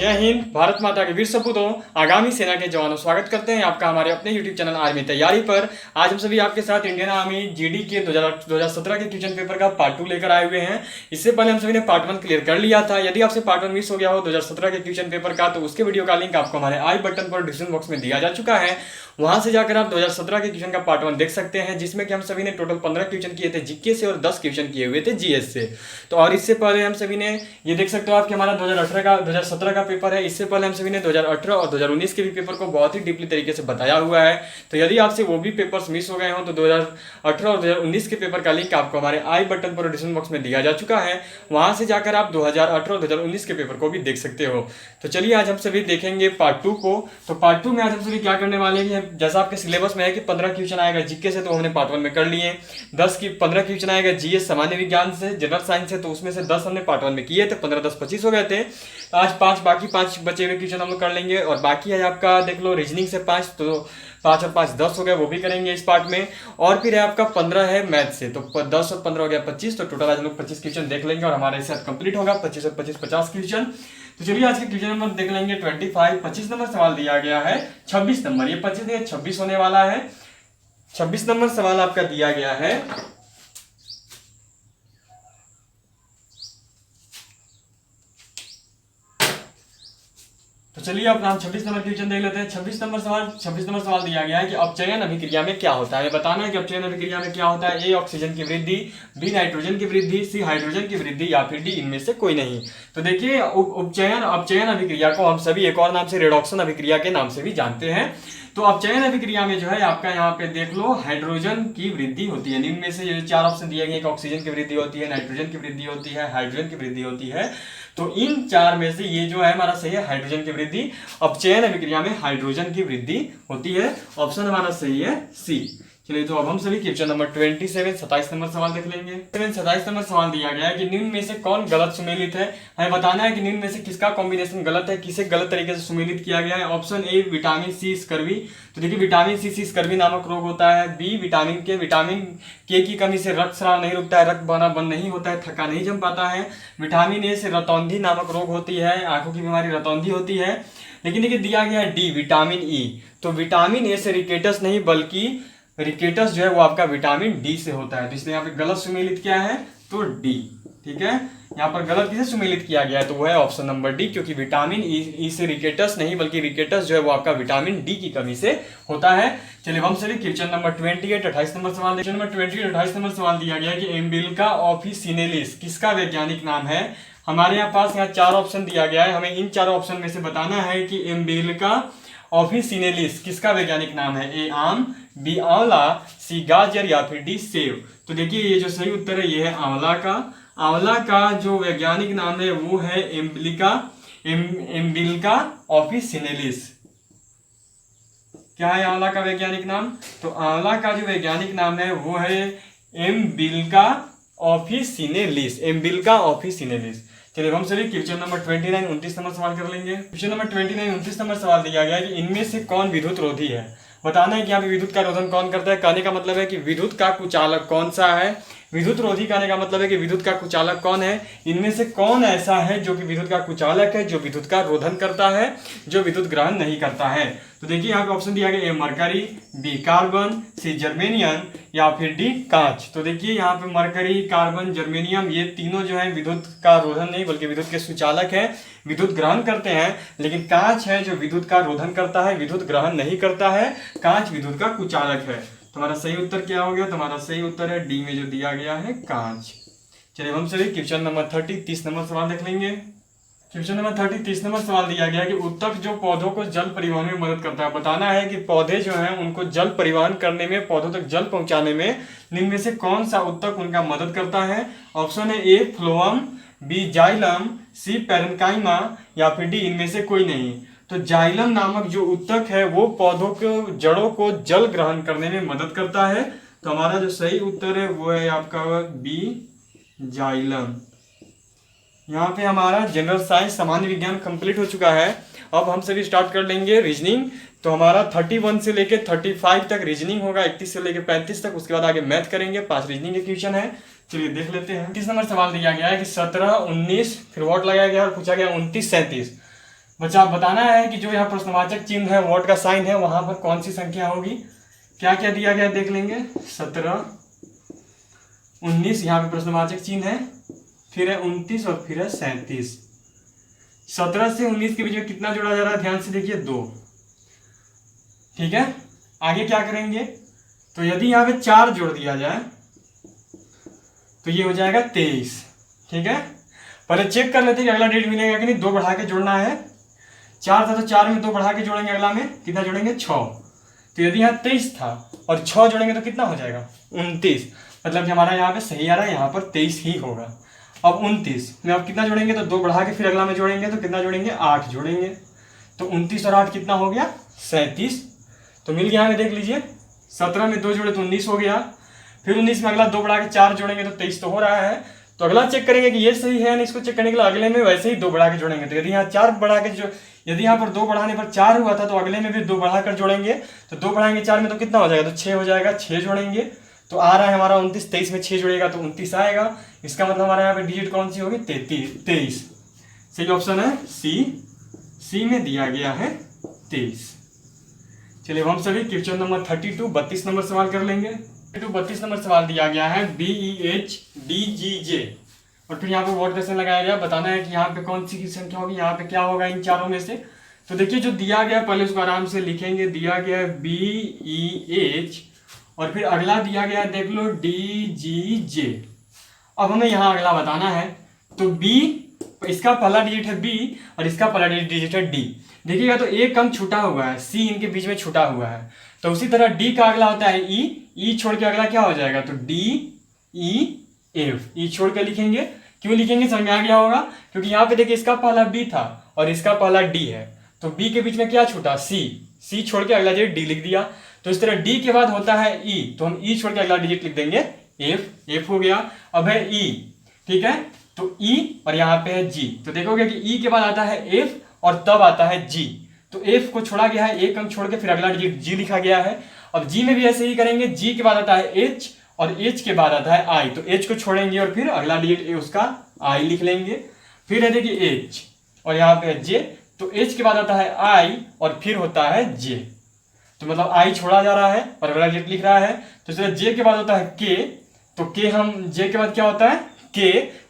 जय हिंद। भारत माता के वीर सपूतों, आगामी सेना के जवानों, स्वागत करते हैं आपका हमारे अपने यूट्यूब चैनल आर्मी तैयारी पर। आज हम सभी आपके साथ इंडियन आर्मी जीडी के 2017 के क्वेश्चन पेपर का पार्ट 2 लेकर आए हुए हैं। इससे पहले हम सभी ने पार्ट 1 क्लियर कर लिया था। यदि आपसे पार्ट 1 मिस हो गया हो 2017 के क्वेश्चन पेपर का, तो उसके वीडियो का लिंक आपको हमारे आई बटन पर डिस्क्रिप्शन बॉक्स में दिया जा चुका है। वहां से जाकर आप 2017 के क्वेश्चन का पार्ट 1 देख सकते हैं, जिसमें कि हम सभी ने टोटल 15 क्वेश्चन किए थे जीके से और 10 क्वेश्चन किए हुए थे जीएस से। तो और इससे पहले हम सभी ने ये देख सकते हो आप कि हमारा 2017 का पेपर है। इससे पहले हम सभी ने 2018 और 2019 के भी पेपर को बहुत ही डीपली तरीके से बताया हुआ है। तो यदि आपसे वो भी पेपर्स मिस हो गए हो तो 2018 और 2019 के पेपर का लिंक आपको हमारे आई बटन पर डिस्क्रिप्शन बॉक्स में दिया जा चुका है। वहां से जाकर आप 2018 और 2019 के पेपर को भी देख सकते हो। तो चलिए आज हम सभी देखेंगे पार्ट 2 को। तो पार्ट 2 में आज हम सभी क्या करने वाले हैं, जैसा आपके सिलेबस में है कि 15 क्वेश्चन आएगा जीके से, तो हमने पार्ट 1 में कर लिए। 15 क्वेश्चन आएगा जीएस सामान्य विज्ञान से, जनरल साइंस से, तो उसमें से 10 हमने पार्ट 1 में किए थे। 15 10 25 हो गए थे। आज बाकी 5 बचे हुए क्वेश्चन हम लोग कर लेंगे। और बाकी है आपका देख लो रीजनिंग से 5, तो 5 और 5 10 हो गए, वो भी करेंगे इस पार्ट में। और फिर है आपका 15 है मैथ से, तो 10 और 15 हो गया 25। तो टोटल आज हम लोग 25 क्वेश्चन देख लेंगे और हमारा इससे कंप्लीट होगा 25 और 25 50 क्वेश्चन। तो चलिए आज के क्वेश्चन नंबर देख लेंगे। 25 नंबर सवाल दिया गया है 26 नंबर, ये 25 नहीं 26 होने वाला है। 26 नंबर सवाल आपका दिया गया है। तो चलिए अब हम 26 नंबर क्वेश्चन देख लेते हैं। 26 नंबर सवाल दिया गया है कि अपचयन अभिक्रिया में क्या होता है। बताना है कि अपचयन अभिक्रिया में क्या होता है। ए ऑक्सीजन की वृद्धि, बी नाइट्रोजन की वृद्धि, सी हाइड्रोजन की वृद्धि या फिर डी इनमें से कोई नहीं। तो देखिए अपचयन अभिक्रिया को हम सभी एक और नाम से रेडॉक्सन अभिक्रिया के नाम से भी जानते हैं। तो अपचयन अभिक्रिया में जो है आपका यहाँ पे देख लो हाइड्रोजन की वृद्धि होती है। निम्न में से ये 4 ऑप्शन दिए गए कि ऑक्सीजन की वृद्धि होती है, नाइट्रोजन की वृद्धि होती है, हाइड्रोजन की वृद्धि होती है। तो इन 4 में से ये जो है हमारा सही है हाइड्रोजन की वृद्धि। अपचयन अभिक्रिया में हाइड्रोजन की वृद्धि होती है। ऑप्शन हमारा सही है सी। चलिए तो अब हम सभी क्वेश्चन नंबर 27 नंबर सवाल देख लेंगे। 27 नंबर सवाल दिया गया है कि निम्न में से कौन गलत सुमेलित है। हमें बताना है कि निम्न में से किसका कॉम्बिनेशन गलत है, किसे गलत तरीके से सुमेलित किया गया है। Option A vitamin C scurvy, तो देखिए विटामिन सी स्कर्वी नामक रोग होता है। बी विटामिन के की कमी से रक्तस्राव नहीं रुकता है, रक्त बहना बंद नहीं होता है, थक्का नहीं जम पाता है। विटामिन ए से रतौंधी नामक रोग होती है, आंखों की बीमारी रतौंधी होती है। लेकिन देखिए दिया गया है डी विटामिन ई, तो विटामिन ए से रिकेटस नहीं बल्कि रिकेटस जो है वो आपका विटामिन डी से होता है। तो इसलिए यहाँ पे गलत सुमेलित किया है तो डी। ठीक है, यहाँ पर गलत किसे सुमेलित किया गया है तो वो है ऑप्शन नंबर डी, क्योंकि विटामिन ई से रिकेटस नहीं बल्कि रिकेटस जो है वो आपका विटामिन डी की कमी से होता है। चलिए हम सभी क्वेश्चन नंबर 28 नंबर सवाल देखिए। नंबर 28 नंबर सवाल दिया गया कि एम्बिलिका ऑफिसिनेलिस किसका वैज्ञानिक नाम है। हमारे यहाँ पास यहाँ 4 ऑप्शन दिया गया है। हमें इन 4 ऑप्शन में से बताना है कि एम्बिलिका ऑफिसिनेलिस किसका वैज्ञानिक नाम है। ए आम, बी आंवला, सी गाजर या फिर डी सेब। तो देखिए ये जो सही उत्तर है ये है आंवला का। आंवला का जो वैज्ञानिक नाम है वो है एम्बिलिका ऑफिसिनेलिस। क्या है आंवला का वैज्ञानिक नाम, तो आंवला का जो वैज्ञानिक नाम है वो है एम्बिलिका ऑफिसिनेलिस, एम्बिलिका ऑफिसिनेलिस। चलिए हम सभी क्वेश्चन नंबर 29 नंबर सवाल कर लेंगे। क्वेश्चन नंबर 29 नंबर सवाल दिया गया है कि इनमें से कौन विद्युत रोधी है। बताना है कि यहाँ पे विद्युत का रोधन कौन करता है। कहने का मतलब है कि विद्युत का कुचालक कौन सा है। विद्युत रोधी कहने का मतलब है कि विद्युत का कुचालक कौन है। इनमें से कौन ऐसा है जो कि विद्युत का कुचालक है, जो विद्युत का रोधन करता है, जो विद्युत ग्रहण नहीं करता है। तो देखिए यहाँ पे ऑप्शन दिया गया ए मरकरी, बी कार्बन, सी जर्मेनियम या फिर डी कांच। तो देखिए यहाँ पे मरकरी, कार्बन, जर्मेनियम ये तीनों जो है विद्युत का रोधन नहीं बल्कि विद्युत के सुचालक है, विद्युत ग्रहण करते हैं। लेकिन कांच है जो विद्युत का रोधन करता है, विद्युत ग्रहण नहीं करता है। कांच विद्युत का कुचालक है। तुम्हारा सही उत्तर क्या हो गया, तुम्हारा सही उत्तर है डी में जो दिया गया है कांच। चलिए हम सभी क्वेश्चन नंबर 30 नंबर सवाल देख लेंगे। क्वेश्चन नंबर 30 नंबर सवाल दिया गया कि उत्तक जो पौधों को जल परिवहन में मदद करता है। बताना है कि पौधे जो हैं उनको जल परिवहन करने में, पौधों तक जल पहुंचाने में निम्न में से कौन सा उत्तक उनका मदद करता है। ऑप्शन है ए फ्लोएम, बी जाइलम, सी पैरेन्काइमा या फिर डी इनमें से कोई नहीं। तो जाइलम नामक जो उत्तक है वो पौधों के जड़ों को जल ग्रहण करने में मदद करता है। तो हमारा जो सही उत्तर है वो है आपका बी जाइलम। यहाँ पे हमारा जनरल साइंस सामान्य विज्ञान कंप्लीट हो चुका है। अब हम सभी स्टार्ट कर लेंगे रीजनिंग। तो हमारा 31 से लेके 35 तक रीजनिंग होगा, 31 से लेके 35 तक। उसके बाद आगे मैथ करेंगे। 5 रीजनिंग के क्वेश्चन है। चलिए देख लेते हैं। 30 नंबर सवाल दिया गया है कि 17, 19 फिर वॉट लगाया गया और पूछा गया 29, 37। बच्चा बताना है कि जो यहाँ प्रश्नवाचक चिन्ह है, वॉट का साइन है, वहां पर कौन सी संख्या होगी। क्या क्या दिया गया देख लेंगे। 17, 19 यहाँ पे प्रश्नवाचक चिन्ह है, फिर है 29 और फिर है 37। 17 से 19 के बीच में कितना जोड़ा जा रहा है, ध्यान से देखिए 2। ठीक है, आगे क्या करेंगे, तो यदि यहाँ पे 4 जोड़ दिया जाए तो ये हो जाएगा 23। ठीक है, पहले चेक कर लेते हैं कि अगला डिजिट मिलेगा कि नहीं। 2 बढ़ा के जोड़ना है, 4 था तो 4 में 2 बढ़ा के जोड़ेंगे, अगला में कितना जोड़ेंगे 6। तो यदि यहाँ 23 था और 6 जोड़ेंगे तो कितना हो जाएगा 29। मतलब कि हमारा यहाँ पे सही आ रहा है, यहाँ पर 23 ही होगा। अब 29 में अब कितना जोड़ेंगे, तो 2 बढ़ा के फिर अगला में जोड़ेंगे तो कितना जोड़ेंगे 8 जोड़ेंगे। तो 29 और 8 कितना हो गया 37। तो मिल गया हमें, देख लीजिए 17 में 2 जोड़े तो 19 हो गया। फिर 19 में अगला 2 बढ़ा के 4 जोड़ेंगे तो 23 तो हो रहा है। तो अगला चेक करेंगे कि ये सही है, इसको चेक करने के लिए अगले में वैसे ही 2 बढ़ा के जोड़ेंगे। तो यदि यहाँ 4 बढ़ा के जो, यदि यहाँ पर 2 बढ़ाने पर 4 हुआ था तो अगले में भी 2 बढ़ाकर जोड़ेंगे। तो 2 बढ़ाएंगे 4 में तो कितना हो जाएगा, तो 6 हो जाएगा। 6 जोड़ेंगे तो आ रहा है हमारा 29। 23 में 6 जोड़ेगा तो 29 आएगा। इसका मतलब हमारे यहाँ पे डिजिट कौन सी होगी 23। सही ऑप्शन है सी में दिया गया है 23। चलिए हम सभी क्वेश्चन नंबर 32 32 नंबर सवाल कर लेंगे। 32 नंबर सवाल दिया गया है BEHDGJ और फिर यहाँ पे वॉट क्वेश्चन लगाया गया। बताना है कि यहाँ पे कौन सी की संख्या होगी, यहाँ पे क्या होगा इन चारों में से। तो देखिए जो दिया गया पहले उसको आराम से लिखेंगे। दिया गया है BEH और फिर अगला दिया गया देख लो DGJ। अब हमें यहाँ अगला बताना है। तो B, इसका पहला डिजिट है B और इसका पहला डिजिट है D। देखिएगा तो एक कम छूटा हुआ है, C इनके बीच में छूटा हुआ है। तो उसी तरह D का अगला होता है E छोड़ के अगला क्या हो जाएगा, तो DEF। E छोड़ के लिखेंगे, क्यों लिखेंगे समझ में आ गया होगा, क्योंकि यहाँ पे देखिए इसका पहला B था और इसका पहला D है। तो B के बीच में क्या छूटा C छोड़ के अगला डिजिट D लिख दिया। तो इस तरह D के बाद होता है E, तो हम E छोड़ के अगला डिजिट लिख देंगे F हो गया। अब है E, ठीक है, तो E और यहाँ पे है G। तो देखोगे कि E के बाद आता है F और तब आता है G। तो F को छोड़ा गया है, एक अंक छोड़ के फिर अगला डिजिट G लिखा गया है। अब G में भी ऐसे ही करेंगे, G के बाद आता है H और H के बाद आता है I। तो H को छोड़ेंगे और फिर अगला डिजिट उसका I लिख लेंगे। फिर है देखिए H और यहाँ पे है J। तो H के बाद आता है I और फिर होता है J। तो मतलब I छोड़ा जा रहा है और अगला डिजिट लिख रहा है। तो इसलिए J के बाद होता है K। तो K हम J के बाद क्या होता है K,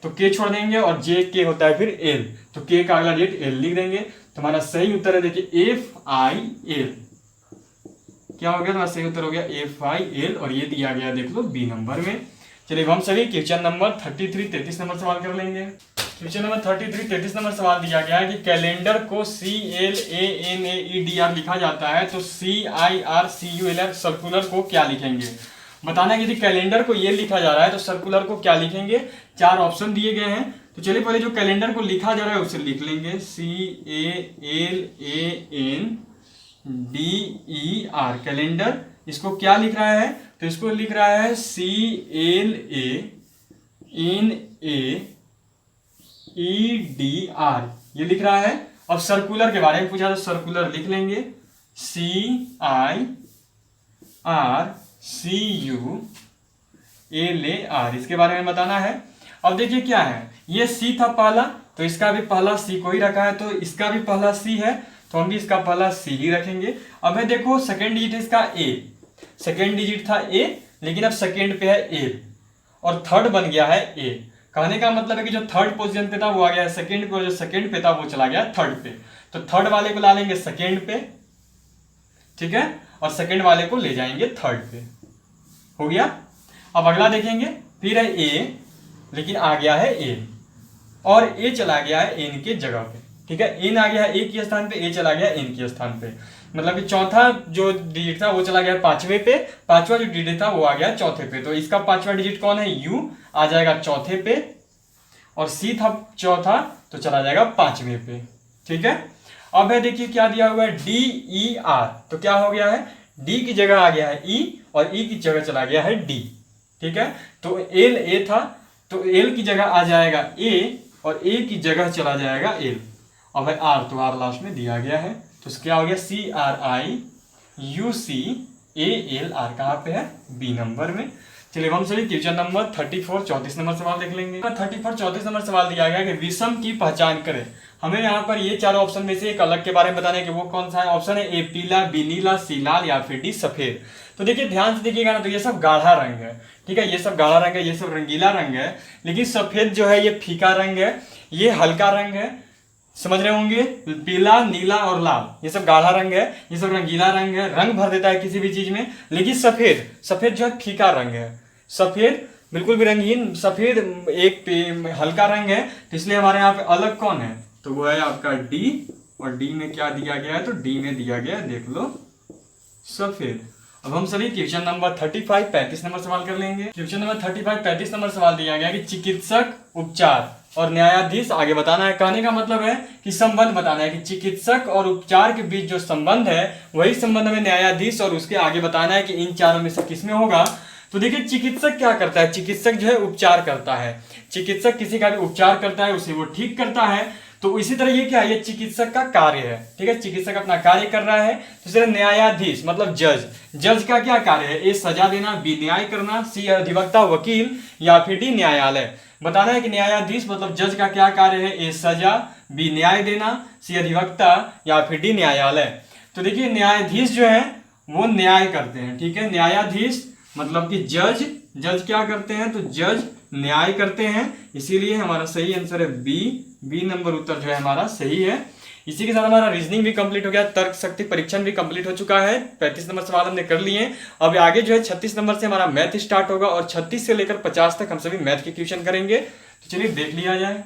तो K छोड़ देंगे और J K होता है फिर L। तो K का अगला डिजिट L लिख देंगे। तो हमारा सही उत्तर है देखिए FIL। क्या हो गया, तुम्हारा सही उत्तर हो गया FIL और ये दिया गया देख लो B नंबर में। चलिए हम सभी क्वेश्चन नंबर 33 33 नंबर सवाल कर लेंगे। क्वेश्चन नंबर 33 33 नंबर सवाल दिया गया है कि कैलेंडर को CLANAEDR लिखा जाता है, तो CIRCULR सर्कुलर को क्या लिखेंगे। बताना है यदि कैलेंडर को ये लिखा जा रहा है तो सर्कुलर को क्या लिखेंगे। 4 ऑप्शन दिए गए हैं। तो चलिए पहले जो कैलेंडर को लिखा जा रहा है उसे लिख लेंगे CALANDER। कैलेंडर इसको क्या लिख रहा है, तो इसको लिख रहा है CLANAEDR, ये लिख रहा है। अब सर्कुलर के बारे में पूछा तो सर्कुलर लिख लेंगे CIRCULAR, इसके बारे में बताना है। अब देखिए क्या है, ये C था पहला, तो इसका भी पहला C को ही रखा है, तो इसका भी पहला C है, तो हम भी इसका पहला C ही रखेंगे। अब है देखो सेकेंड डिजिट है इसका A, सेकेंड डिजिट था A लेकिन अब सेकेंड पे है A और थर्ड बन गया है A। कहने का मतलब है कि जो थर्ड पोजीशन पे था वो आ गया सेकेंड पे और जो सेकेंड पे था वो चला गया थर्ड पे। तो थर्ड वाले को ला लेंगे सेकेंड पे, ठीक है, और सेकेंड वाले को ले जाएंगे थर्ड पे। हो गया। अब अगला देखेंगे, फिर है A लेकिन आ गया है A और A चला गया है N के जगह पे, ठीक है, N आ गया है A के स्थान पे, A चला गया N के स्थान पे। मतलब कि चौथा जो डिजिट था वो चला गया पांचवें पे, पांचवा जो डिजिट था वो आ गया चौथे पे। तो इसका पांचवा डिजिट कौन है, U आ जाएगा चौथे पे और C था चौथा तो चला जाएगा पांचवें पे, ठीक है। अब है देखिए क्या दिया हुआ है DER, तो क्या हो गया है D की जगह आ गया है E और E की जगह चला गया है D, ठीक है। तो LA था तो L की जगह आ जाएगा A और A की जगह चला जाएगा L। अब है R, तो R लास्ट में दिया गया है, तो क्या हो गया CRIUCALR, कहाँ पे है B नंबर में। चलिए हम सभी क्वेश्चन नंबर 34 34 नंबर सवाल देख लेंगे। 34 34 नंबर सवाल दिया गया कि विषम की पहचान करें। हमें यहाँ पर ये चारों ऑप्शन में से एक अलग के बारे में बताना है कि वो कौन सा है। ऑप्शन है ए पीला, बी नीला, सी लाल या फिर डी सफेद। तो देखिए ध्यान से देखिएगा ना, तो ये सब गाढ़ा रंग है, ठीक है, ये सब गाढ़ा रंग है, ये सब रंगीला रंग है। लेकिन सफेद जो है ये फीका रंग है, ये हल्का रंग है, समझ रहे होंगे। पीला, नीला और लाल ये सब गाढ़ा रंग है, ये सब रंगीला रंग है, रंग भर देता है किसी भी चीज में। लेकिन सफेद, सफेद जो है फीका रंग है, सफेद बिल्कुल भी रंगीन, सफेद एक हल्का रंग है। तो इसलिए हमारे यहाँ पे अलग कौन है, तो वो है आपका डी। और डी में क्या दिया गया है, तो डी में दिया गया है, देख लो, सफेद। अब हम सभी क्वेश्चन नंबर 35 35 नंबर सवाल कर लेंगे। क्वेश्चन नंबर 35 35 नंबर सवाल दिया गया कि चिकित्सक, उपचार और न्यायाधीश आगे बताना है। कहने का मतलब है कि संबंध बताना है कि चिकित्सक और उपचार के बीच जो संबंध है वही संबंध हमें न्यायाधीश और उसके आगे बताना है कि इन चारों में से किसमें होगा। तो देखिए चिकित्सक क्या करता है, चिकित्सक जो है उपचार करता है, चिकित्सक किसी का भी उपचार करता है, उसे वो ठीक करता है। तो इसी तरह ये क्या है, ये चिकित्सक का कार्य है, ठीक है, चिकित्सक अपना कार्य कर रहा है। तो न्यायाधीश मतलब जज, जज का क्या कार्य है, ए सजा देना, बी न्याय करना, सी अधिवक्ता वकील या फिर डी न्यायालय। बताना है कि न्यायाधीश मतलब जज का क्या कार्य है, ए सजा, बी न्याय देना, सी अधिवक्ता या फिर डी न्यायालय। तो देखिए न्यायाधीश जो है वो न्याय करते हैं, ठीक है, न्यायाधीश मतलब कि जज, जज क्या करते हैं, तो जज न्याय करते हैं। इसीलिए हमारा सही आंसर है बी नंबर उत्तर जो है हमारा सही है। इसी के साथ हमारा रीजनिंग भी कंप्लीट हो गया, तर्क शक्ति परीक्षण भी कंप्लीट हो चुका है। 35 नंबर सवाल हमने कर लिए। अब आगे जो है 36 नंबर से हमारा मैथ स्टार्ट होगा और 36 से लेकर 50 तक हम सभी मैथ के क्वेश्चन करेंगे। तो चलिए देख लिया जाए।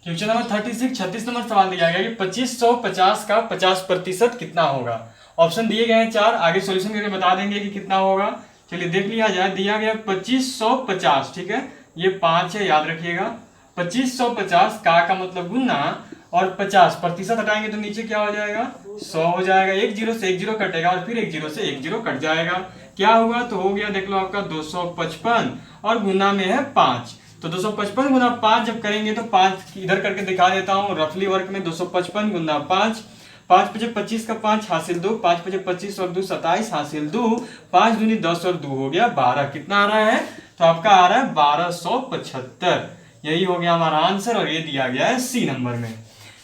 क्वेश्चन नंबर 36 36 नंबर सवाल दिया गया कि 2550 का 50% कितना होगा। ऑप्शन दिए गए हैं 4, आगे सोल्यूशन करके बता देंगे कि कितना होगा। चलिए देख लिया जाए। दिया गया 2550, ठीक है, ये 5 है, याद रखिएगा। 2550 का मतलब गुना और 50% हटाएंगे तो नीचे क्या हो जाएगा, 100 हो जाएगा। एक जीरो से एक जीरो कटेगा और फिर एक जीरो से एक जीरो कट जाएगा। क्या होगा, तो हो गया देख लो आपका 255 और गुना में है 5। तो 255 गुना 5 जब करेंगे तो 5 इधर करके दिखा देता हूँ रफली वर्क में। 255 गुना 5, 5 पचे 25 का 5 हासिल 2, 5 पचे 25 और 2 27 हासिल 2, 5 दूनी 10 और 2 हो गया 12। कितना आ रहा है, तो आपका आ रहा है 1275। यही हो गया हमारा आंसर और ये दिया गया है सी नंबर में।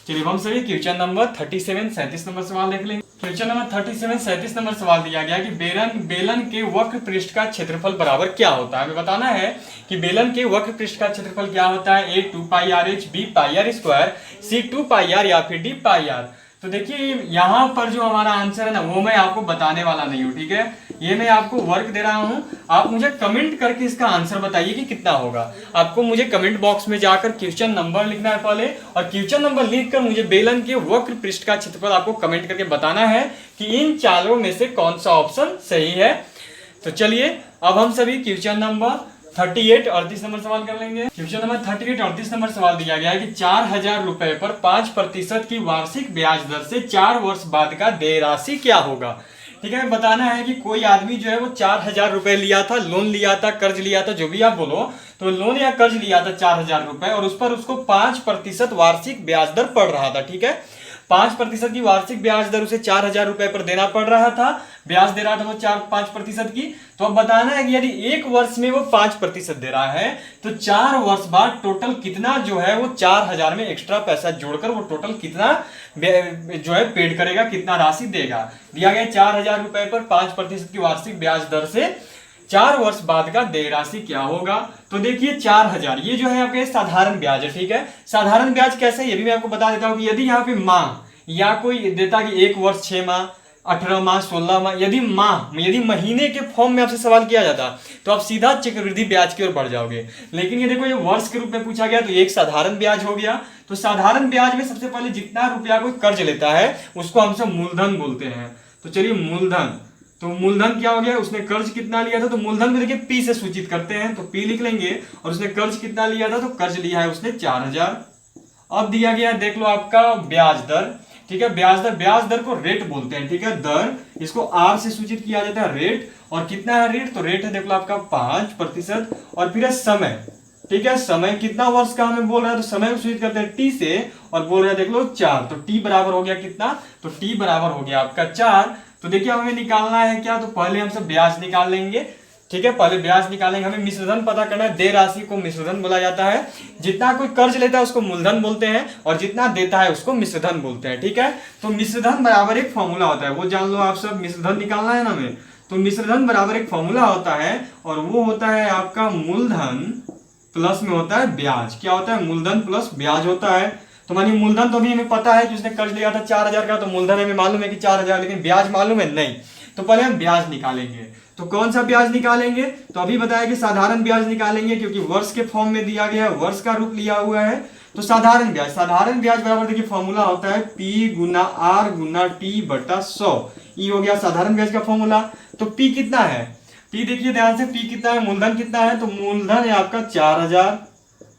चलिए हम सभी क्वेश्चन नंबर 37 37 नंबर सवाल देख लेंगे। क्वेश्चन नंबर 37 37 नंबर सवाल दिया गया कि बेलन के वक्र पृष्ठ का क्षेत्रफल बराबर क्या होता है। हमें बताना है कि बेलन के वक्र पृष्ठ का क्षेत्रफल क्या होता है। ए 2πr/h, बी πr², सी 2πr या फिर डी πr। तो देखिए यहाँ पर जो हमारा आंसर है ना वो मैं आपको बताने वाला नहीं हूँ, ठीक है, ये मैं आपको वर्क दे रहा हूँ। आप मुझे कमेंट करके इसका आंसर बताइए कि कितना होगा। आपको मुझे कमेंट बॉक्स में जाकर क्वेश्चन नंबर लिखना है पहले, और क्वेश्चन नंबर लिखकर मुझे बेलन के वक्र पृष्ठ का क्षेत्रफल आपको कमेंट करके बताना है कि इन चारों में से कौन सा ऑप्शन सही है। तो चलिए अब हम सभी क्वेश्चन नंबर 38 38 नंबर सवाल कर लेंगे। क्वेश्चन नंबर 38 38 नंबर सवाल दिया गया है कि 4000 रुपए पर 5% की वार्षिक ब्याज दर से 4 वर्ष बाद का देय राशि क्या होगा। ठीक है, बताना है कि कोई आदमी जो है वो 4000 रुपए लिया था, लोन लिया था, कर्ज लिया था, जो भी आप बोलो, तो लोन या कर्ज लिया था 4000 रुपए और उस पर उसको 5% वार्षिक ब्याज दर पड़ रहा था। ठीक है, 5% की वार्षिक ब्याज दर उसे 4000 रुपए पर देना पड़ रहा था, ब्याज दे रहा था वो 5% की। तो अब बताना है कि यदि एक वर्ष में वो 5% दे रहा है तो 4 वर्ष बाद टोटल कितना जो है वो 4000 में एक्स्ट्रा पैसा जोड़कर वो टोटल कितना जो है पेड करेगा, कितना राशि देगा। दिया गया 4000 रुपए पर 5% की वार्षिक ब्याज दर से 4 वर्ष बाद का देय राशि क्या होगा। तो देखिए 4000 ये जो है आपके साधारण ब्याज है। ठीक है, साधारण ब्याज कैसे, ये भी मैं आपको बता देता हूं कि यदि यहाँ पे माह या कोई देता कि 1 वर्ष 6 माह 18 माह 16 माह, यदि महीने के फॉर्म में आपसे सवाल किया जाता तो आप सीधा चक्रवृद्धि ब्याज की ओर बढ़ जाओगे। लेकिन ये देखो ये वर्ष के रूप में पूछा गया तो एक साधारण ब्याज हो गया। तो साधारण ब्याज में सबसे पहले जितना रुपया कोई कर्ज लेता है उसको हम सब मूलधन बोलते हैं। तो चलिए मूलधन, तो मूलधन क्या हो गया, उसने कर्ज कितना लिया था, तो मूलधन को देखिए पी से सूचित करते हैं, तो पी लिख लेंगे। और उसने कर्ज कितना लिया था, तो कर्ज लिया है उसने 4000। अब दिया गया देख लो आपका ब्याज दर। ठीक है, ब्याज दर को रेट बोलते हैं। ठीक है, दर इसको आर से सूचित किया जाता है, रेट। और कितना है रेट, तो रेट है देख लो आपका 5%। और फिर है समय। ठीक है, समय कितना वर्ष का हमें बोल रहा है, तो समय को सूचित करते हैं टी से और बोल रहे हैं देख लो 4। तो टी बराबर हो गया कितना, तो टी बराबर हो गया आपका 4। तो देखिए हमें निकालना है क्या, तो पहले हम सब ब्याज निकाल लेंगे। ठीक है, पहले ब्याज निकालेंगे, हमें मिश्रधन पता करना है। देय राशि को मिश्रधन बोला जाता है। जितना कोई कर्ज लेता है उसको मूलधन बोलते हैं और जितना देता है उसको मिश्रधन बोलते हैं। ठीक है, तो मिश्रधन बराबर एक फॉर्मूला होता है, वो जान लो आप सब। मिश्रधन निकालना है ना हमें, तो मिश्रधन बराबर एक फॉर्मूला होता है और वो होता है आपका मूलधन प्लस में होता है ब्याज। क्या होता है? मूलधन प्लस ब्याज होता है। तो मानिए मूलधन तो अभी हमें पता है कि उसने कर्ज लिया था 4,000 का, तो मूलधन हमें मालूम है कि 4,000, लेकिन ब्याज मालूम है नहीं। तो पहले हम ब्याज निकालेंगे। तो कौन सा ब्याज निकालेंगे? तो अभी बताया कि साधारण ब्याज निकालेंगे, क्योंकि वर्ष के फॉर्म में दिया गया है, वर्ष का रूप लिया हुआ है। तो साधारण ब्याज बराबर देखिए फॉर्मूला होता है P गुना R गुना T बटा 100। ये हो गया साधारण ब्याज का फॉर्मूला। तो P कितना है? P देखिए ध्यान से, P कितना है, मूलधन कितना है? तो मूलधन है आपका 4,000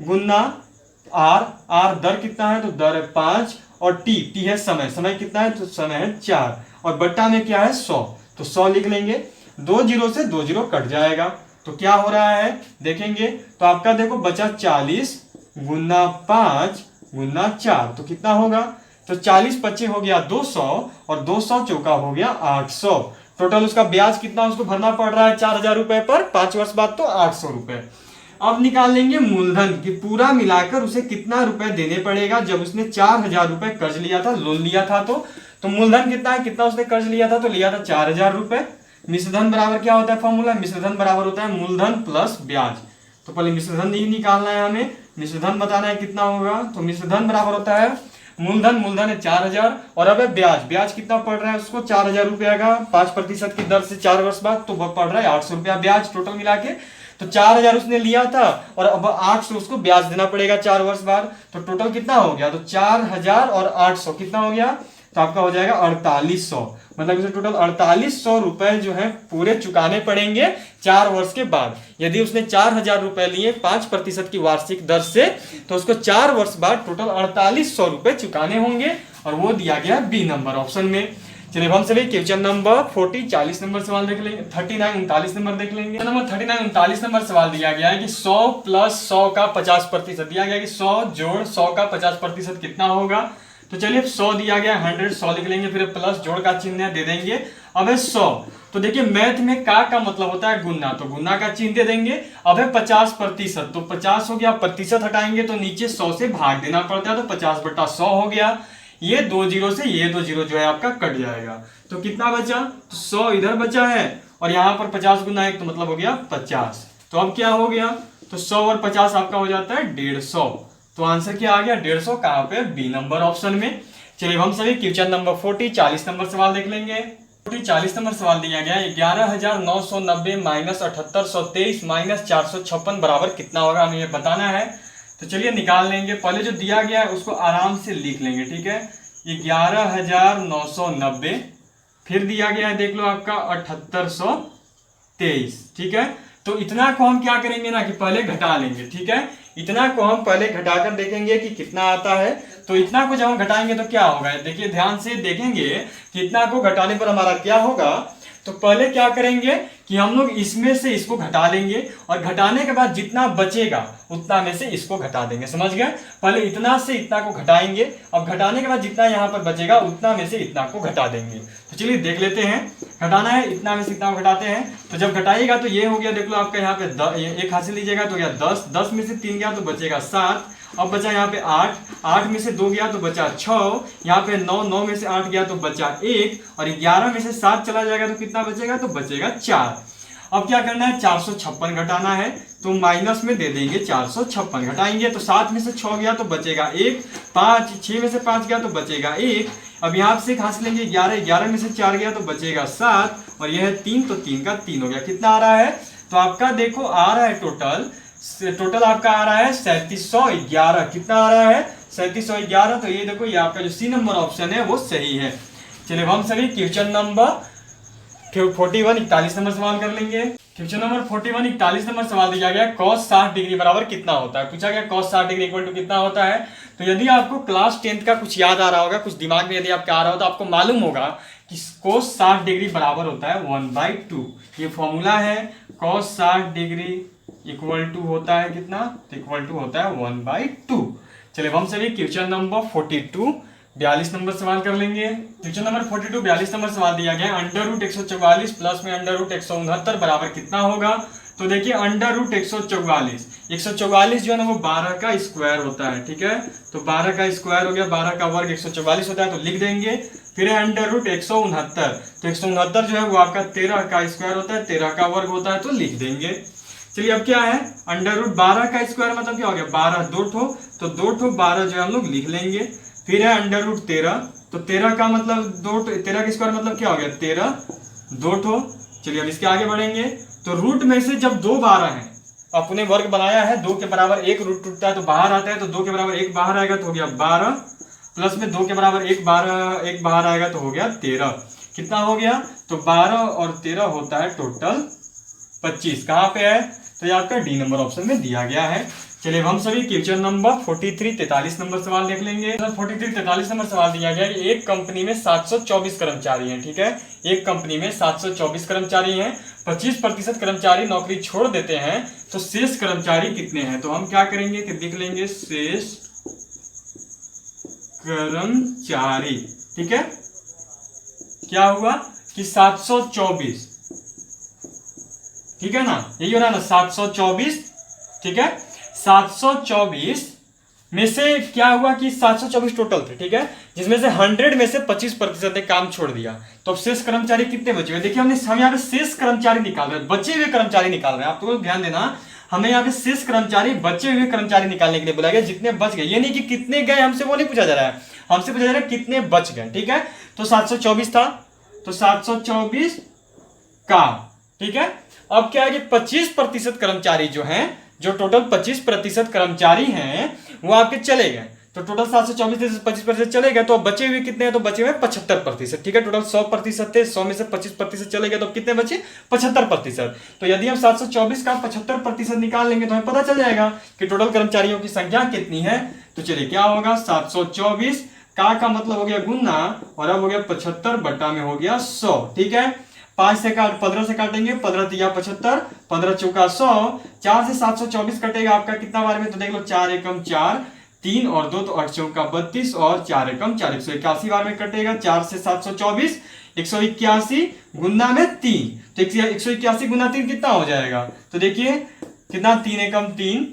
गुना R दर कितना है? तो दर है 5 और T है समय कितना है? तो समय है 4 और बट्टा में क्या है? 100। तो 100 लिख लेंगे, 2 जीरो से 2 जीरो कट जाएगा। तो क्या हो रहा है देखेंगे, तो आपका देखो बचा 40 गुना 5 गुना 4, तो कितना होगा? तो 40 पच्चे हो गया 200 और 200 चौका हो गया 800। टोटल उसका ब्याज कितना उसको भरना पड़ रहा है? 4,000 रुपए पर 5 वर्ष बाद, तो 800 रुपए। अब निकाल लेंगे मूलधन की पूरा मिलाकर उसे कितना रुपए देने पड़ेगा जब उसने 4,000 रुपए कर्ज लिया था, लोन लिया था। तो मूलधन कितना है, कितना उसने कर्ज लिया था? तो लिया था 4,000 रुपए। मिश्रधन बराबर क्या होता है फॉर्मूला? मिश्रधन बराबर होता है मूलधन प्लस ब्याज। तो पहले मिश्रधन नहीं निकालना है हमें, मिश्रधन बताना है कितना होगा। तो मिश्रधन बराबर होता है मूलधन है 4,000 और अब ब्याज कितना पड़ रहा है उसको? 4,000 रुपया का 5% की दर से 4 वर्ष बाद, तो पड़ रहा है 800 रुपया ब्याज टोटल मिला के। तो 4,000 उसने लिया था और अब 800 उसको ब्याज देना पड़ेगा 4 वर्ष बाद। तो टोटल कितना हो गया? तो 4,000 और 800 कितना हो गया? तो आपका हो जाएगा 4,800। मतलब इसे टोटल 4,800 रुपए जो है पूरे चुकाने पड़ेंगे 4 वर्ष के बाद। यदि उसने 4,000 रुपए लिए 5% की वार्षिक दर से, तो उसको 4 वर्ष बाद टोटल 4,800 रुपए चुकाने होंगे और वो दिया गया बी नंबर ऑप्शन में। चलिए हम सभी क्वेश्चन नंबर 40 40 नंबर सवाल देख लेंगे, 39 39 नंबर देख लेंगे। नंबर 39 39 नंबर सवाल दिया गया है कि 100 प्लस 100 का 50% दिया गया है कि 100 जोड़ 100 का 50% कितना होगा। तो चलिए 100 दिया गया 100, 100 लिख लेंगे, फिर प्लस जोड़ का चिन्ह दे देंगे। अब है 100, तो देखिए मैथ में का मतलब होता है गुना, तो गुना का चिन्ह दे देंगे। अब है 50%, तो 50 हो गया, प्रतिशत हटाएंगे तो नीचे 100 से भाग देना पड़ता है, तो 50/100 हो गया। ये 2 जीरो से ये 2 जीरो जो है आपका कट जाएगा। तो कितना बचा? तो 100 इधर बचा है और यहाँ पर 50 गुना 1 तो मतलब हो गया 50। तो अब क्या हो गया? तो 100 और 50 आपका हो जाता है 150। तो आंसर क्या आ गया? 150 कहाँ पे? बी नंबर ऑप्शन में। चलिए हम सभी क्वेश्चन नंबर 40 40 नंबर सवाल देख लेंगे। 40 40 नंबर सवाल दिया गया है 11,990 माइनस 7,823 माइनस 456 बराबर कितना होगा, हमें ये बताना है। तो चलिए निकाल लेंगे। पहले जो दिया गया है उसको आराम से लिख लेंगे, ठीक है। 11,990, फिर दिया गया है देख लो आपका 7,823, ठीक है। तो इतना को हम क्या करेंगे ना कि पहले घटा लेंगे, ठीक है। इतना को हम पहले घटाकर देखेंगे कि कितना आता है। तो इतना को जब हम घटाएंगे तो क्या होगा, देखिए ध्यान से देखेंगे कि इतना को घटाने पर हमारा क्या होगा। तो पहले क्या करेंगे कि हम लोग इसमें से इसको घटा लेंगे और घटाने के बाद जितना बचेगा उतना में से इसको घटा देंगे, समझ गए। पहले इतना से इतना को घटाएंगे, अब घटाने के बाद जितना यहाँ पर बचेगा उतना में से इतना को घटा देंगे। तो चलिए देख लेते हैं, घटाना है, इतना में से इतना को घटाते हैं। तो जब घटाइएगा तो ये हो गया देख लो आपका यहाँ पे एक हाथ से लीजिएगा तो गया 10, 10 में से 3 गया तो बचेगा 7, अब बचा यहाँ पे 8, 8 में से 2 गया तो बचा 6, यहाँ पे 9, 9 में से 8 गया तो बचा 1 और 11 में से 7 चला जाएगा तो कितना बचेगा, तो बचेगा 4। अब क्या करना है, 456 घटाना है, तो माइनस में दे देंगे 456 घटाएंगे तो 7 में से 6 गया तो बचेगा 1, 5, 6 में से 5 गया तो बचेगा 1। अब यहाँ से खास लेंगे 11, 11 में से 4 गया तो बचेगा 7 और यह है 3, तो 3 का 3 हो गया। कितना आ रहा है, तो आपका देखो आ रहा है टोटल आपका आ रहा है 3711। कितना आ रहा है, 3711। तो ये देखो ये आपका जो सी नंबर ऑप्शन है वो सही है। चलिए हम सभी क्वेश्चन नंबर 41 41 नंबर सवाल कर लेंगे। क्वेश्चन नंबर 41 41 नंबर सवाल दिया गया cos 60 डिग्री बराबर कितना होता है। पूछा गया cos 60 डिग्री इक्वल टू कितना होता है। तो यदि आपको क्लास 10th का कुछ याद आ रहा होगा, कुछ दिमाग में यदि आपका आ रहा हो तो आपको मालूम होगा कि cos 60 डिग्री बराबर होता है 1/2। ये फॉर्मूला है, cos 60 डिग्री इक्वल टू होता है कितना, तो इक्वल टू होता है 1/2। चलिए हम सभी क्वेश्चन नंबर 42 42 नंबर सवाल कर लेंगे। क्वेश्चन नंबर 42 42 नंबर सवाल दिया गया अंडर रूट 144 प्लस में अंडर रूट 169 बराबर कितना होगा। तो देखिए अंडर रूट 144 जो है ना वो 12 का स्क्वायर होता है, ठीक है। तो 12 का स्क्वायर हो गया, 12 का वर्ग 144 होता है, तो लिख देंगे। फिर है अंडर रूट 169, तो 169 जो है वो आपका 13 का स्क्वायर होता है, 13 का वर्ग होता है, तो लिख देंगे। चलिए अब क्या है, अंडर रूट 12 का स्क्वायर मतलब क्या हो गया 12 दो ठो, तो 2 ठो 12 जो है हम लोग लिख लेंगे। फिर है अंडर रूट 13, तो 13 का मतलब 13 का स्क्वायर मतलब क्या हो गया 13 2 ठो। चलिए अब इसके आगे बढ़ेंगे। तो रूट में से जब 2 12 है, अपने वर्ग बनाया है, 2 के बराबर एक रूट टूटता है तो बाहर आता है, तो 2 के बराबर एक बाहर आएगा तो हो गया 12, प्लस में 2 के बराबर एक बाहर आएगा तो हो गया 13। कितना हो गया, तो 12 और 13 होता है टोटल 25। कहाँ पे है, तो ये आपका डी नंबर ऑप्शन में दिया गया है। चलिए हम सभी क्वेश्चन नंबर 43 43 नंबर सवाल देख लेंगे। 43 43 नंबर सवाल दिया गया है एक कंपनी में 724 कर्मचारी हैं, ठीक है। एक कंपनी में 724 कर्मचारी हैं, 25% कर्मचारी नौकरी छोड़ देते हैं, तो शेष कर्मचारी कितने हैं। तो हम क्या करेंगे कि देख लेंगे शेष कर्मचारी, ठीक है। क्या हुआ कि 724, ठीक है ना, यही हो रहा है ना 724, ठीक है। 724 में से क्या हुआ कि 724 टोटल थे, ठीक है, जिसमें से 100 में से 25% ने काम छोड़ दिया, तो अब शेष कर्मचारी कितने बचे हुए। देखिए हम यहाँ पे शेष कर्मचारी निकाल रहे हैं, बचे हुए कर्मचारी निकाल रहे हैं। आप तो ध्यान देना, हमें यहाँ पे शेष कर्मचारी बचे हुए कर्मचारी निकालने के लिए बोला गया, जितने बच गए, ये नहीं कि कितने गए, हमसे वो नहीं पूछा जा रहा है, हमसे पूछा जा रहा है कितने बच गए, ठीक है। तो 724 था, तो 724 का, ठीक है। अब क्या है कि 25% कर्मचारी जो हैं, जो टोटल 25% कर्मचारी हैं वो आपके चले गए, तो टोटल 724 से 25% चले गए, तो अब बचे हुए कितने हैं, तो बचे हुए 75%, ठीक है। टोटल 100% थे, 100 में से 25% चले गए, तो कितने बचे 75%। तो यदि हम 724 का 75% निकाल लेंगे तो हमें पता चल जाएगा कि टोटल कर्मचारियों की संख्या कितनी है। तो चलिए क्या होगा, 724 का मतलब हो गया गुना, और अब हो गया 75 बटा में हो गया 100, ठीक है। 15 से काटेंगे, 15 तिया 75, 15 चौका 100, 4 से 724 कटेगा आपका कितना बार में, तो देख लो 4 एकम 4, 3 और 2 तो 8 चौका 32, और 4 एकम 4, 181 बार में कटेगा। 4 से 724 181 गुना में 3, तो 181 गुना 3 कितना हो जाएगा, तो देखिए कितना, 3 एकम 3,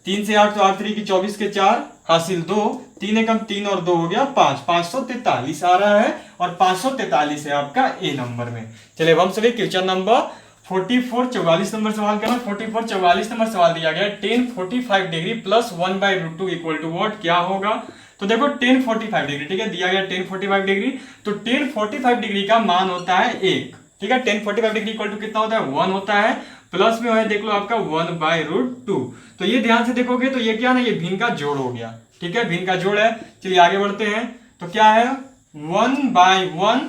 3 से 8 तो 8 3 की 24 के 4 हासिल 2, 3 एकम 3 और 2 हो गया 5, 543 आ रहा है, और 543 है आपका ए नंबर में। चलिए हम सभी क्वेश्चन नंबर 44 44 नंबर सवाल करना। 44 44 नंबर सवाल दिया गया 10 45 degree plus 1/√2 equal to what, क्या होगा। तो देखो 10 45 डिग्री, ठीक है, दिया गया 10 45 डिग्री, तो 10 45 डिग्री का मान होता है 1, ठीक है। 10 45 डिग्री इक्वल टू कितना होता है 1 होता है, प्लस में है देख लो आपका 1/√2। तो ये ध्यान से देखोगे तो ये क्या ना, ये भिन्न का जोड़ हो गया, ठीक है, भिन्न का जोड़ है। चलिए आगे बढ़ते हैं, तो क्या है 1/1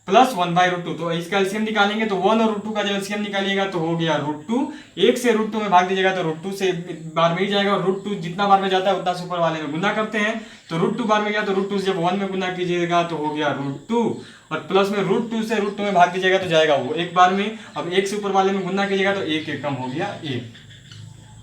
प्लस 1/√2, तो इसका एलसीएम निकालेंगे, तो 1 और √2 का जब एलसीएम निकालिएगा तो हो गया √2, 1 से √2 में भाग दीजिएगा तो √2 से बार में ही जाएगा, और √2 जितना बार में जाता है उतना से ऊपर वाले में गुना करते हैं, तो √2 बार में गया तो √2 से जब 1 में गुना कीजिएगा तो हो गया √2, और प्लस में √2 से √2 में भाग दीजिएगा तो जाएगा वो एक बार में। अब 1 से ऊपर वाले में गुना कीजिएगा तो 1 एकम हो गया 1,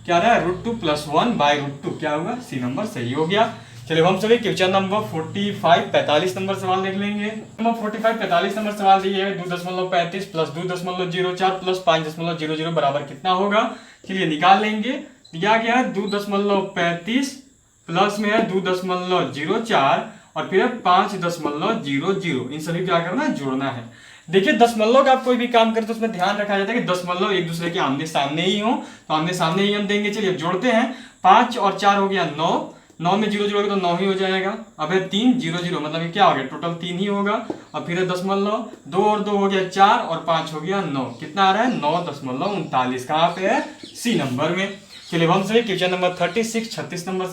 क्या रहा है √2 + 1/√2, क्या होगा सी नंबर सही हो गया। चलिए हम सभी क्वेश्चन नंबर 45 45 नंबर सवाल देख लेंगे। नंबर 45 45 नंबर सवाल दिए है 2.35 प्लस 2.04 प्लस 5.00 बराबर कितना होगा। चलिए निकाल लेंगे। दिया गया है 2.35 प्लस में है 2.04 और फिर 5.00, इन सभी क्या करना है जोड़ना है। देखिए दशमलव का आप कोई भी काम करें तो उसमें ध्यान रखा जाता है कि दशमलव एक दूसरे के आमने सामने ही हो, तो आमने सामने ही हम देंगे। चलिए अब जोड़ते हैं, 5 और 4 हो गया 9, 9 में 0 जोड़ोगे तो 9 ही हो जाएगा। अब है 3 0 0 मतलब ये क्या हो गया टोटल 3 ही होगा। अब फिर है दशमलव, 2 और 2 हो गया 4 और 5 हो गया 9, कितना आ रहा है 9.39, कहाँ पे है सी नंबर में। चलिए हम सभी क्वेश्चन नंबर 36 36 नंबर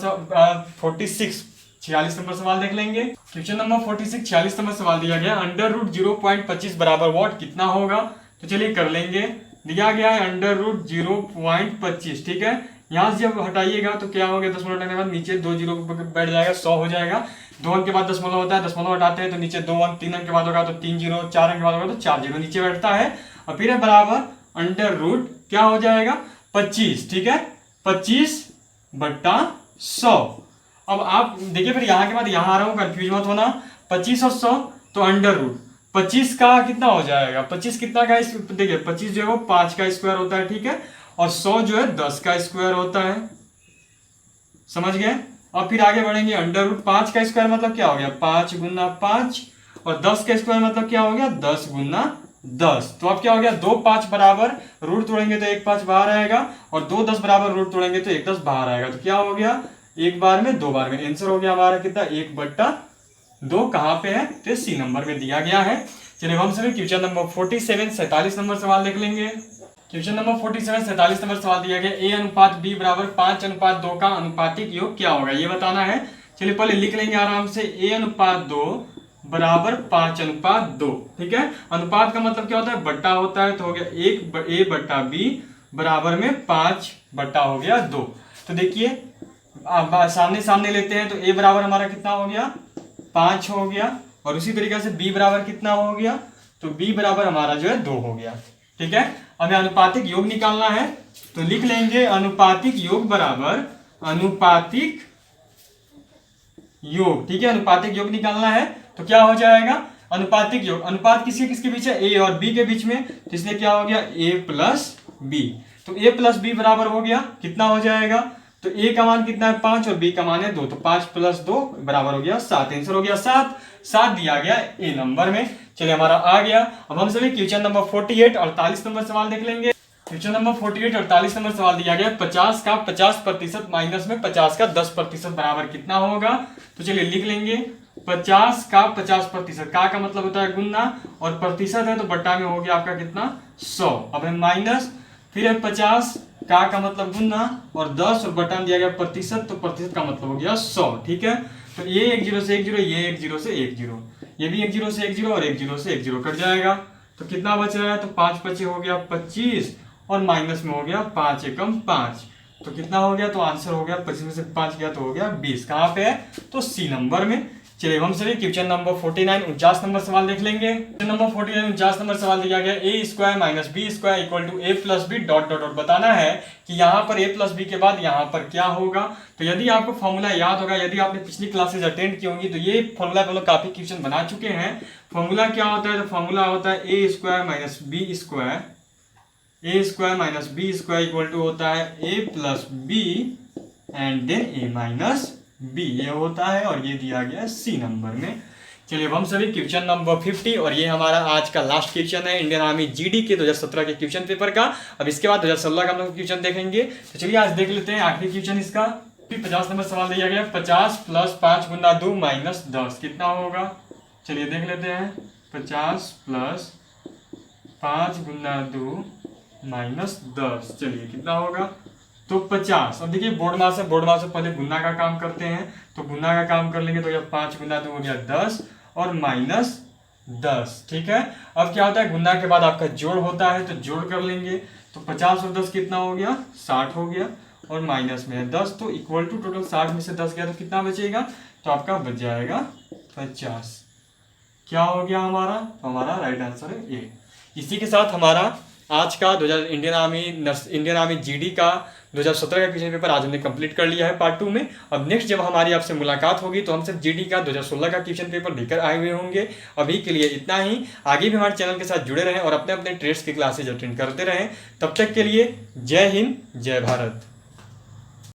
46 46 नंबर सवाल देख लेंगे। क्वेश्चन नंबर 46 46 नंबर सवाल दिया गया √0.25 बराबर व्हाट कितना होगा। तो चलिए कर लेंगे। दिया गया है √0.25, ठीक है। यहाँ से जब हटाइएगा तो क्या हो गया, दशमलव हटाने के बाद नीचे 2 जीरो बैठ जाएगा, 100 हो जाएगा। 2 अंक के बाद दशमलव होता है, दशमलव हटाते हैं तो नीचे 2 अंक, 3 अंक के बाद होगा तो 3 जीरो, 4 अंक के बाद होगा तो 4 जीरो नीचे बैठता है। और फिर है बराबर √ क्या हो जाएगा 25, ठीक है, 25/100। अब आप देखिए फिर यहाँ के बाद यहाँ आ रहा हूँ, कंफ्यूज मत होना। 25 और 100 तो अंडर रूट 25 का कितना हो जाएगा, 25 कितना का, देखिए 25 जो है वो 5 का स्क्वायर होता है, ठीक है, और 100 जो है 10 का स्क्वायर होता है, समझ गए। अब फिर आगे बढ़ेंगे, अंडर रूट 5 का स्क्वायर मतलब क्या हो गया 5 गुना 5, और 10 का स्क्वायर मतलब क्या हो गया 10 गुना 10। तो अब क्या हो गया 2 5 बराबर रूट तोड़ेंगे तो 1 5 बाहर आएगा, और 2 10 बराबर रूट तोड़ेंगे तो 1 10 बाहर आएगा। तो क्या हो गया एक बार में 2 बार में, आंसर हो गया हमारा कितना 1/2। कहाँ पे है तो सी नंबर में दिया गया है। चलिए हम सभी क्वेश्चन नंबर 47 47 नंबर सवाल देख लेंगे। क्वेश्चन नंबर 47 47 नंबर सवाल दिया गया a अनुपात b बराबर 5:2 का अनुपातिक योग क्या होगा, ये बताना है। चलिए पहले लिख लेंगे आराम से, a अनुपात 2 बराबर 5:2, ठीक है। अनुपात का मतलब क्या होता है बट्टा होता है, तो हो गया 1 a बट्टा b बराबर में 5 बट्टा हो गया 2। तो देखिए सामने सामने लेते हैं, तो a बराबर हमारा कितना हो गया 5 हो गया, और उसी तरीके से b बराबर कितना हो गया, तो b बराबर हमारा जो है 2 हो गया, ठीक है। हमें अनुपातिक योग निकालना है, तो लिख लेंगे अनुपातिक योग बराबर अनुपातिक योग, ठीक है। अनुपातिक योग निकालना है तो क्या हो जाएगा अनुपातिक योग, अनुपात किसके किसके बीच है, a और b के बीच में, तो इसलिए क्या हो गया a प्लस b। तो a प्लस b बराबर हो गया कितना हो जाएगा, तो a का मान कितना है 5 और b का मान है 2, तो 5 + 2 बराबर हो गया 7, आंसर हो गया 7। 7 दिया गया ए नंबर में। चलिए हमारा आ गया। अब हम सभी क्वेश्चन नंबर 48 और 48 नंबर सवाल देख लेंगे। क्वेश्चन नंबर 48 और 48 नंबर सवाल दिया गया 50 का 50% माइनस में 50 का 10% बराबर कितना होगा। तो चलिए लिख लेंगे 50 का 50%, का मतलब होता है गुना, और प्रतिशत है तो बट्टा में हो गया आपका कितना 100। अब है माइनस, फिर है 50 का मतलब गुना, और 10 और बटा दिया गया प्रतिशत, तो प्रतिशत का मतलब हो गया 100, ठीक है। तो ये 1 0 से 1 0, ये 1 0 से 1 0, ये भी 1 0 से 1 0 और 1 0 से 1 0 कट जाएगा। तो कितना बच रहा है, तो 5 5 हो गया 25, और माइनस में हो गया 5 एकम 5, तो कितना हो गया, तो आंसर हो गया 25 में से 5 गया तो हो गया 20। कहाँ पे है, तो सी नंबर में। चलिए हम सभी क्वेश्चन नंबर 49 49 नंबर सवाल देख लेंगे। क्वेश्चन नंबर 49 49 नंबर सवाल दिया गया a² - b² = a + b dot dot dot. बताना है कि यहाँ पर a + b के बाद यहाँ पर क्या होगा। तो यदि आपको फॉर्मूला याद होगा, यदि आपने पिछली क्लासेज अटेंड की होंगी, तो ये फॉर्मूला हम लोग काफी क्वेश्चन बना चुके हैं। फॉर्मूला क्या होता है, तो फॉर्मूला होता है a² - b² = होता है a + b and then a - b, ये होता है, और ये दिया गया है सी नंबर में। चलिए अब हम सभी क्वेश्चन नंबर 50, और ये हमारा आज का लास्ट क्वेश्चन है इंडियन आर्मी जीडी के 2017 के क्वेश्चन पेपर का। अब इसके बाद 2016 का हम लोग क्वेश्चन देखेंगे। तो चलिए आज देख लेते हैं आखिरी क्वेश्चन इसका। 50 नंबर सवाल दिया गया 50 + 5 × 2 - 10 कितना होगा। चलिए देख लेते हैं 50 + 5 × 2 - 10, चलिए कितना होगा, तो 50। अब देखिए बोर्ड मास से पहले गुना का काम करते हैं, तो गुना का काम कर लेंगे, तो यह 5 × 2 हो गया 10 और -10, ठीक है। अब क्या होता है गुना के बाद आपका जोड़ होता है, तो जोड़ कर लेंगे, तो 50 और 10 कितना हो गया 60 हो गया, और माइनस में है 10, तो इक्वल टू टोटल 60 में से 10 गया तो कितना बचेगा, तो आपका बच जाएगा 50। क्या हो गया हमारा, तो हमारा राइट आंसर है ए। इसी के साथ हमारा आज का इंडियन आर्मी जीडी का 2017 का क्वेश्चन पेपर आज हमने कंप्लीट कर लिया है पार्ट 2 में। अब नेक्स्ट जब हमारी आपसे मुलाकात होगी तो हम सिर्फ जीडी का 2016 का क्वेश्चन पेपर लेकर आए हुए होंगे। अभी के लिए इतना ही। आगे भी हमारे चैनल के साथ जुड़े रहें और अपने अपने ट्रेड्स की क्लासेज अटेंड करते रहें। तब तक के लिए जय हिंद, जय भारत।